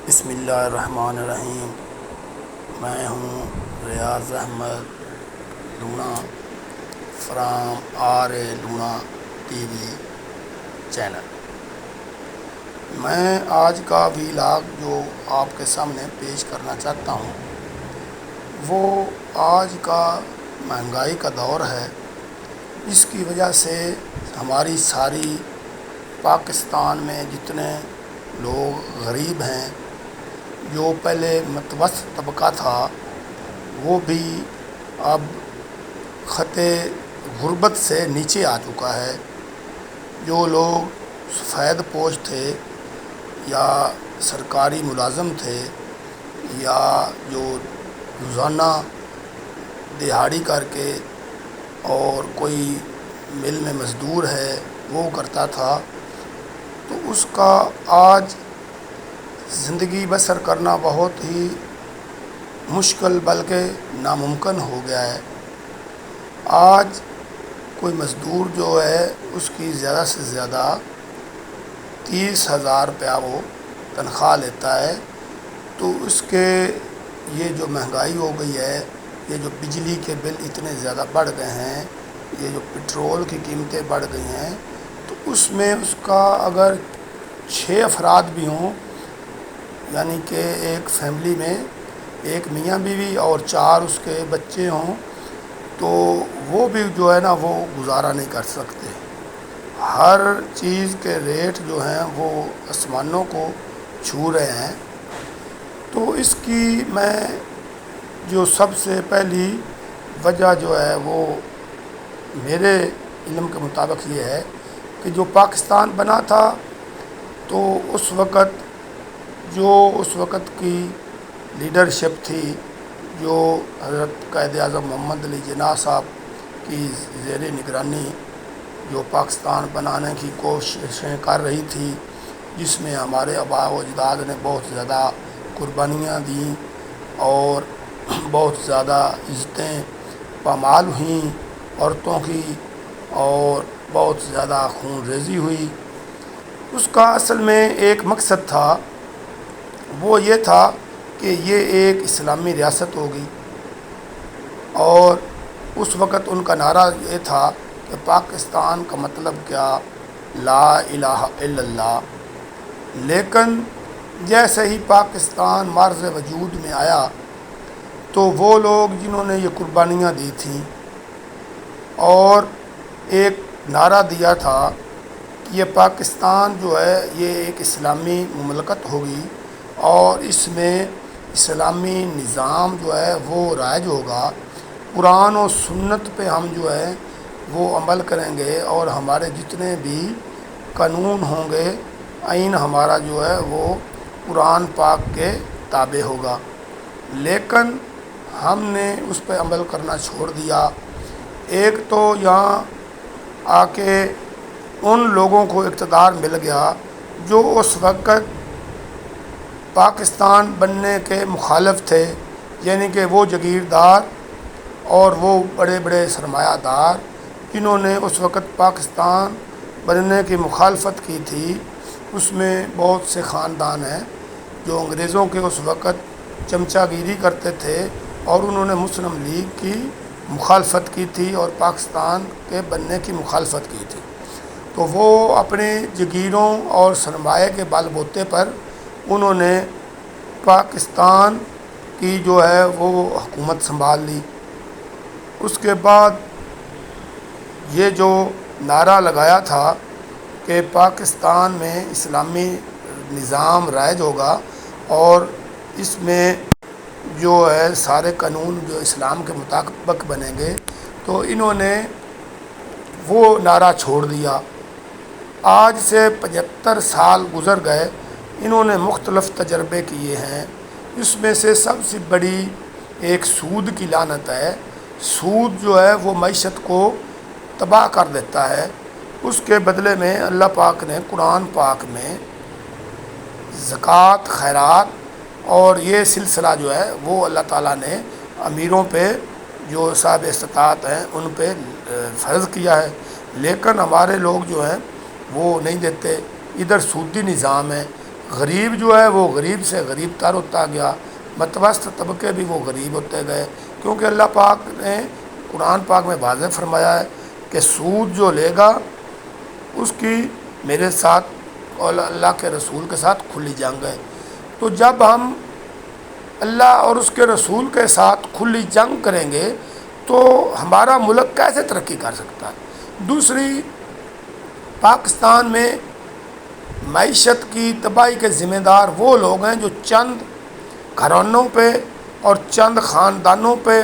بسم اللہ الرحمن الرحیم۔ میں ہوں Riaz Ahmed Luna from Luna TV channel. میں آج کا ویلاگ جو آپ کے سامنے پیش کرنا چاہتا ہوں وہ آج کا مہنگائی کا دور ہے، اس کی وجہ سے ہماری ساری پاکستان میں جتنے لوگ غریب ہیں، جو پہلے متوسط طبقہ تھا وہ بھی اب خط غربت سے نیچے آ چکا ہے۔ جو لوگ سفید پوش تھے یا سرکاری ملازم تھے یا جو روزانہ دہاڑی کر کے اور کوئی مل میں مزدور ہے وہ کرتا تھا، تو اس کا آج زندگی بسر کرنا بہت ہی مشکل بلکہ ناممکن ہو گیا ہے۔ آج کوئی مزدور جو ہے اس کی زیادہ سے زیادہ 30,000 روپیہ وہ تنخواہ لیتا ہے، تو اس کے یہ جو مہنگائی ہو گئی ہے، یہ جو بجلی کے بل اتنے زیادہ بڑھ گئے ہیں، یہ جو پٹرول کی قیمتیں بڑھ گئی ہیں، تو اس میں اس کا اگر 6 افراد بھی ہوں، یعنی کہ ایک فیملی میں ایک میاں بیوی اور 4 اس کے بچے ہوں، تو وہ بھی جو ہے نا وہ گزارا نہیں کر سکتے۔ ہر چیز کے ریٹ جو ہیں وہ آسمانوں کو چھو رہے ہیں۔ تو اس کی میں جو سب سے پہلی وجہ جو ہے وہ میرے علم کے مطابق یہ ہے کہ جو پاکستان بنا تھا تو اس وقت کی لیڈرشپ تھی، جو حضرت قائد اعظم محمد علی جناح صاحب کی زیر نگرانی جو پاکستان بنانے کی کوششیں کر رہی تھی، جس میں ہمارے آباء و اجداد نے بہت زیادہ قربانیاں دیں اور بہت زیادہ عزتیں پامال ہوئیں عورتوں کی، اور بہت زیادہ خون ریزی ہوئی۔ اس کا اصل میں ایک مقصد تھا، وہ یہ تھا کہ یہ ایک اسلامی ریاست ہوگی، اور اس وقت ان کا نعرہ یہ تھا کہ پاکستان کا مطلب کیا، لا الہ الا اللہ۔ لیکن جیسے ہی پاکستان معرض وجود میں آیا تو وہ لوگ جنہوں نے یہ قربانیاں دی تھیں اور ایک نعرہ دیا تھا کہ یہ پاکستان جو ہے یہ ایک اسلامی مملکت ہوگی اور اس میں اسلامی نظام جو ہے وہ رائج ہوگا، قرآن و سنت پہ ہم جو ہے وہ عمل کریں گے، اور ہمارے جتنے بھی قانون ہوں گے، آئین ہمارا جو ہے وہ قرآن پاک کے تابع ہوگا۔ لیکن ہم نے اس پہ عمل کرنا چھوڑ دیا۔ ایک تو یہاں آ کے ان لوگوں کو اقتدار مل گیا جو اس وقت پاکستان بننے کے مخالف تھے، یعنی کہ وہ جاگیردار اور وہ بڑے بڑے سرمایہ دار جنہوں نے اس وقت پاکستان بننے کی مخالفت کی تھی۔ اس میں بہت سے خاندان ہیں جو انگریزوں کے اس وقت چمچہ گیری کرتے تھے، اور انہوں نے مسلم لیگ کی مخالفت کی تھی اور پاکستان کے بننے کی مخالفت کی تھی۔ تو وہ اپنے جگیروں اور سرمایہ کے بال بوتے پر انہوں نے پاکستان کی جو ہے وہ حکومت سنبھال لی۔ اس کے بعد یہ جو نعرہ لگایا تھا کہ پاکستان میں اسلامی نظام رائج ہوگا اور اس میں جو ہے سارے قانون جو اسلام کے مطابق بنیں گے، تو انہوں نے وہ نعرہ چھوڑ دیا۔ آج سے 75 سال گزر گئے، انہوں نے مختلف تجربے کیے ہیں۔ اس میں سے سب سے بڑی ایک سود کی لعنت ہے۔ سود جو ہے وہ معیشت کو تباہ کر دیتا ہے۔ اس کے بدلے میں اللہ پاک نے قرآن پاک میں زکوٰۃ، خیرات اور یہ سلسلہ جو ہے وہ اللہ تعالیٰ نے امیروں پہ جو صاحب استطاعت ہیں ان پہ فرض کیا ہے، لیکن ہمارے لوگ جو ہیں وہ نہیں دیتے۔ ادھر سودی نظام ہے، غریب جو ہے وہ غریب سے غریب تر ہوتا گیا، متوسط طبقے بھی وہ غریب ہوتے گئے، کیونکہ اللہ پاک نے قرآن پاک میں واضح فرمایا ہے کہ سود جو لے گا اس کی میرے ساتھ اور اللہ کے رسول کے ساتھ کھلی جنگ ہے۔ تو جب ہم اللہ اور اس کے رسول کے ساتھ کھلی جنگ کریں گے تو ہمارا ملک کیسے ترقی کر سکتا ہے؟ دوسری، پاکستان میں معیشت کی تباہی کے ذمہ دار وہ لوگ ہیں جو چند گھرانوں پہ اور چند خاندانوں پہ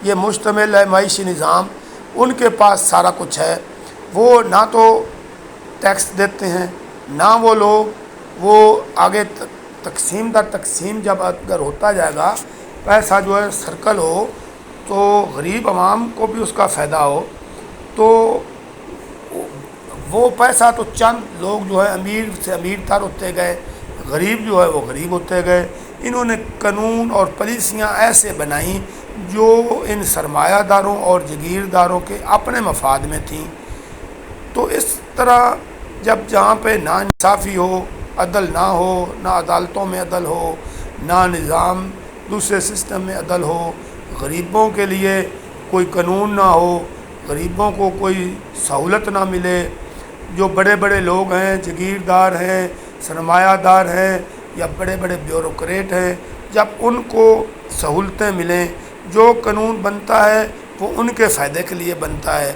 یہ مشتمل ہے معاشی نظام، ان کے پاس سارا کچھ ہے، وہ نہ تو ٹیکس دیتے ہیں، نہ وہ لوگ وہ آگے تقسیم در تقسیم جب اگر ہوتا جائے گا، پیسہ جو ہے سرکل ہو تو غریب عوام کو بھی اس کا فائدہ ہو، تو وہ پیسہ تو چند لوگ جو ہے امیر سے امیر تر ہوتے گئے، غریب جو ہے وہ غریب ہوتے گئے۔ انہوں نے قانون اور پالیسیاں ایسے بنائیں جو ان سرمایہ داروں اور جگیرداروں کے اپنے مفاد میں تھیں۔ تو اس طرح جب جہاں پہ ناانصافی ہو، عدل نہ ہو، نہ عدالتوں میں عدل ہو، نہ نظام دوسرے سسٹم میں عدل ہو، غریبوں کے لیے کوئی قانون نہ ہو، غریبوں کو کوئی سہولت نہ ملے، جو بڑے بڑے لوگ ہیں، جگیردار ہیں، سرمایہ دار ہیں یا بڑے بڑے بیوروکریٹ ہیں، جب ان کو سہولتیں ملیں، جو قانون بنتا ہے وہ ان کے فائدے کے لیے بنتا ہے،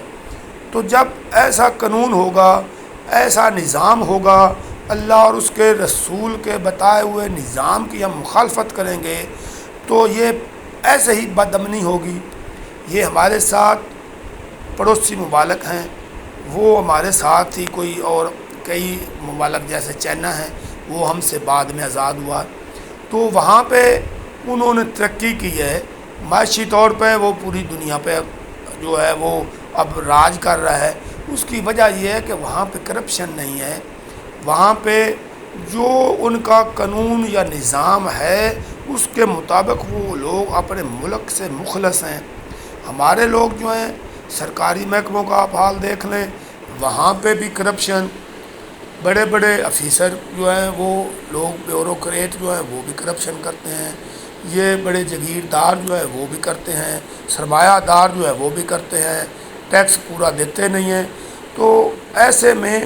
تو جب ایسا قانون ہوگا، ایسا نظام ہوگا، اللہ اور اس کے رسول کے بتائے ہوئے نظام کی ہم مخالفت کریں گے تو یہ ایسے ہی بد امنی ہوگی۔ یہ ہمارے ساتھ پڑوسی ممالک ہیں، وہ ہمارے ساتھ ہی کوئی اور کئی ممالک جیسے چائنا ہے، وہ ہم سے بعد میں آزاد ہوا، تو وہاں پہ انہوں نے ترقی کی ہے معاشی طور پہ، وہ پوری دنیا پہ جو ہے وہ اب راج کر رہا ہے۔ اس کی وجہ یہ ہے کہ وہاں پہ کرپشن نہیں ہے، وہاں پہ جو ان کا قانون یا نظام ہے اس کے مطابق وہ لوگ اپنے ملک سے مخلص ہیں۔ ہمارے لوگ جو ہیں سرکاری محکموں کا آپ حال دیکھ لیں، وہاں پہ بھی کرپشن، بڑے بڑے افیسر جو ہیں وہ لوگ بیوروکریٹ جو ہیں وہ بھی کرپشن کرتے ہیں، یہ بڑے جگیردار جو ہے وہ بھی کرتے ہیں، سرمایہ دار جو ہے وہ بھی کرتے ہیں، ٹیکس پورا دیتے نہیں ہیں، تو ایسے میں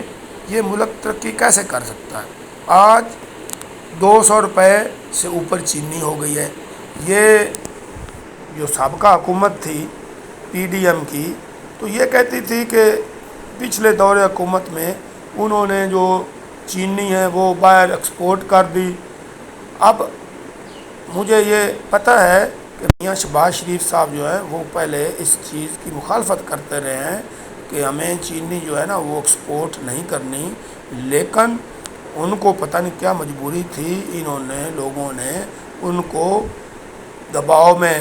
یہ ملک ترقی کیسے کر سکتا ہے؟ آج 200 روپے سے اوپر چینی ہو گئی ہے۔ یہ جو سابقہ حکومت تھی پی ڈی ایم کی، تو یہ کہتی تھی کہ پچھلے دور حکومت میں انہوں نے جو چینی ہے وہ باہر ایکسپورٹ کر دی۔ اب مجھے یہ پتہ ہے کہ میاں شہباز شریف صاحب جو ہیں وہ پہلے اس چیز کی مخالفت کرتے رہے ہیں کہ ہمیں چینی جو ہے نا وہ ایکسپورٹ نہیں کرنی، لیکن ان کو پتہ نہیں کیا مجبوری تھی، انہوں نے لوگوں نے ان کو دباؤ میں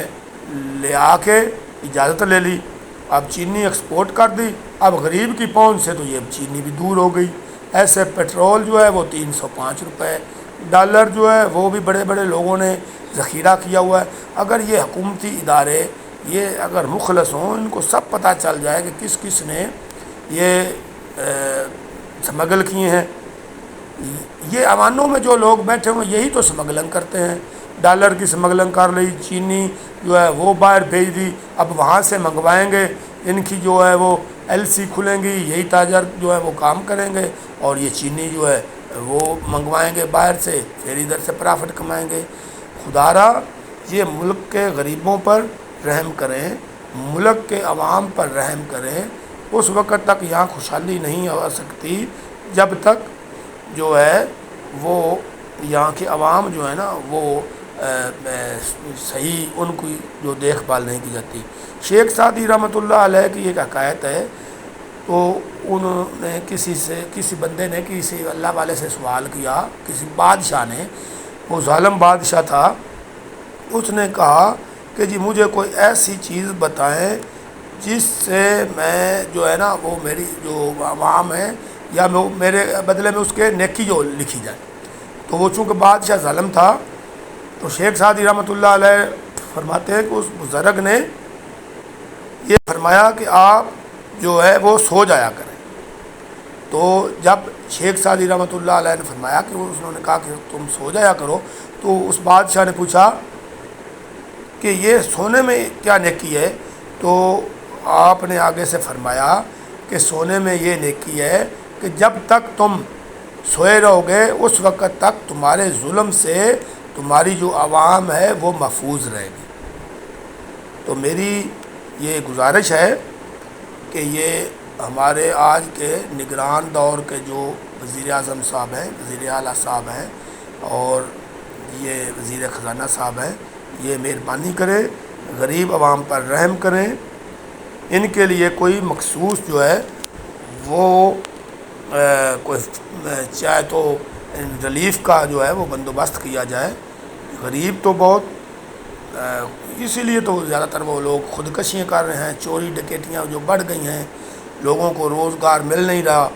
لے آ کے اجازت لے لی، اب چینی ایکسپورٹ کر دی، اب غریب کی پہنچ سے تو یہ چینی بھی دور ہو گئی۔ ایسے پیٹرول جو ہے وہ 305 روپے، ڈالر جو ہے وہ بھی بڑے بڑے لوگوں نے ذخیرہ کیا ہوا ہے۔ اگر یہ حکومتی ادارے یہ اگر مخلص ہوں، ان کو سب پتہ چل جائے کہ کس کس نے یہ سمگل کیے ہیں، یہ ایوانوں میں جو لوگ بیٹھے ہوئے یہی تو سمگلنگ کرتے ہیں، ڈالر کی سمگلنگ کر لی، چینی جو ہے وہ باہر بھیج دی، اب وہاں سے منگوائیں گے، ان کی جو ہے وہ ایل سی کھلیں گی، یہی تاجر جو ہے وہ کام کریں گے اور یہ چینی جو ہے وہ منگوائیں گے باہر سے، پھر ادھر سے پرافٹ کمائیں گے۔ خدا را یہ ملک کے غریبوں پر رحم کریں، ملک کے عوام پر رحم کریں، اس وقت تک یہاں خوشحالی نہیں آ سکتی جب تک جو ہے وہ یہاں کے عوام جو ہے نا وہ صحیح ان کی جو دیکھ بھال نہیں کی جاتی۔ شیخ سعدی رحمۃ اللہ علیہ کی ایک حکایت ہے، تو انہوں نے کسی بندے نے کسی اللہ والے سے سوال کیا، کسی بادشاہ نے، وہ ظالم بادشاہ تھا، اس نے کہا کہ جی مجھے کوئی ایسی چیز بتائیں جس سے میں جو ہے نا وہ میری جو عوام ہے یا میرے بدلے میں اس کے نیکی جو لکھی جائے، تو وہ چونکہ بادشاہ ظالم تھا، تو شیخ سعدی رحمۃ اللہ علیہ فرماتے ہیں کہ اس بزرگ نے یہ فرمایا کہ آپ جو ہے وہ سو جایا کریں، تو جب شیخ سعدی رحمۃ اللہ علیہ نے فرمایا کہ انہوں نے کہا کہ تم سو جایا کرو، تو اس بادشاہ نے پوچھا کہ یہ سونے میں کیا نیکی ہے؟ تو آپ نے آگے سے فرمایا کہ سونے میں یہ نیکی ہے کہ جب تک تم سوئے رہو گے اس وقت تک تمہارے ظلم سے تمہاری جو عوام ہے وہ محفوظ رہے گی۔ تو میری یہ گزارش ہے کہ یہ ہمارے آج کے نگران دور کے جو وزیر اعظم صاحب ہیں، وزیر اعلیٰ صاحب ہیں، اور یہ وزیر خزانہ صاحب ہیں، یہ مہربانی کریں، غریب عوام پر رحم کریں، ان کے لیے کوئی مخصوص جو ہے وہ کوئی چاہے تو ریلیف کا جو ہے وہ بندوبست کیا جائے۔ غریب تو بہت اسی لیے تو زیادہ تر وہ لوگ خودکشیاں کر رہے ہیں، چوری ڈکیتیاں جو بڑھ گئی ہیں، لوگوں کو روزگار مل نہیں رہا،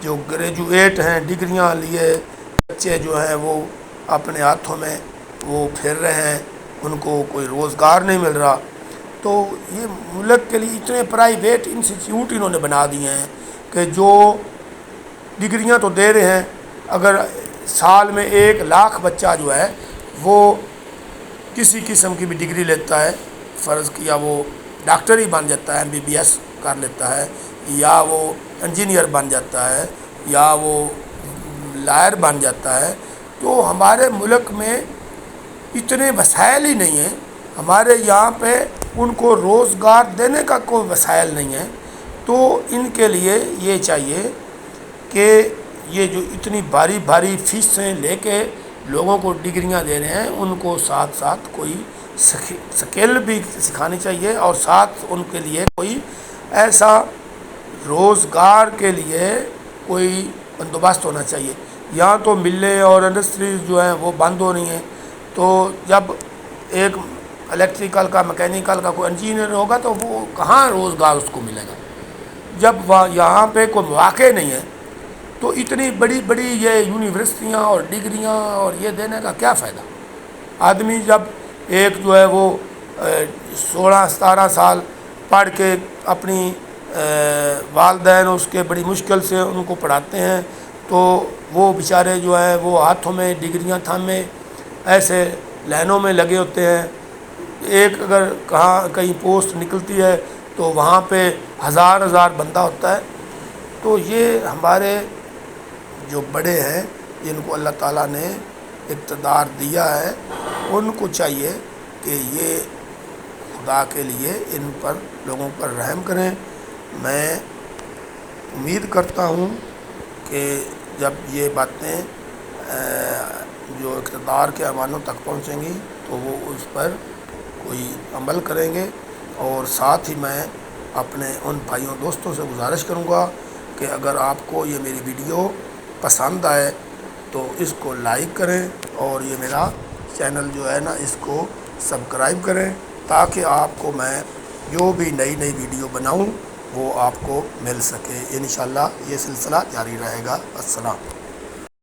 جو گریجویٹ ہیں ڈگریاں لیے بچے جو ہیں وہ اپنے ہاتھوں میں وہ پھر رہے ہیں، ان کو کوئی روزگار نہیں مل رہا۔ تو یہ ملک کے لیے اتنے پرائیویٹ انسٹیٹیوٹ انہوں نے بنا دیے ہیں کہ جو ڈگریاں تو دے رہے ہیں، اگر سال میں 1,00,000 بچہ جو ہے وہ کسی قسم کی بھی ڈگری لیتا ہے، فرض کیا وہ ڈاکٹر ہی بن جاتا ہے، MBBS کر لیتا ہے، یا وہ انجینئر بن جاتا ہے، یا وہ لائر بن جاتا ہے، تو ہمارے ملک میں اتنے وسائل ہی نہیں ہیں، ہمارے یہاں پہ ان کو روزگار دینے کا کوئی وسائل نہیں ہے۔ تو ان کے لیے یہ چاہیے کہ یہ جو اتنی بھاری بھاری فیسیں لے کے لوگوں کو ڈگریاں دے رہے ہیں، ان کو ساتھ ساتھ کوئی سکل بھی سکھانی چاہیے، اور ساتھ ان کے لیے کوئی ایسا روزگار کے لیے کوئی بندوبست ہونا چاہیے۔ یہاں تو ملیں اور انڈسٹریز جو ہیں وہ بند ہو رہی ہیں، تو جب ایک الیکٹریکل کا میکینیکل کا کوئی انجینئر ہوگا تو وہ کہاں روزگار اس کو ملے گا؟ جب یہاں پہ کوئی مواقع نہیں ہے تو اتنی بڑی بڑی یہ یونیورسٹیاں اور ڈگریاں اور یہ دینے کا کیا فائدہ؟ آدمی جب ایک جو ہے وہ 16-17 سال پڑھ کے اپنی والدین اس کے بڑی مشکل سے ان کو پڑھاتے ہیں، تو وہ بیچارے جو ہیں وہ ہاتھوں میں ڈگریاں تھامے ایسے لائنوں میں لگے ہوتے ہیں۔ ایک اگر کہیں پوسٹ نکلتی ہے تو وہاں پہ ہزار بندہ ہوتا ہے۔ تو یہ ہمارے جو بڑے ہیں جن کو اللہ تعالیٰ نے اقتدار دیا ہے، ان کو چاہیے کہ یہ خدا کے لیے ان پر لوگوں پر رحم کریں۔ میں امید کرتا ہوں کہ جب یہ باتیں جو اقتدار کے ایوانوں تک پہنچیں گی تو وہ اس پر کوئی عمل کریں گے، اور ساتھ ہی میں اپنے ان بھائیوں دوستوں سے گزارش کروں گا کہ اگر آپ کو یہ میری ویڈیو پسند آئے تو اس کو لائک کریں، اور یہ میرا چینل جو ہے نا اس کو سبسکرائب کریں، تاکہ آپ کو میں جو بھی نئی ویڈیو بناؤں وہ آپ کو مل سکے۔ انشاءاللہ یہ سلسلہ جاری رہے گا۔ السلام۔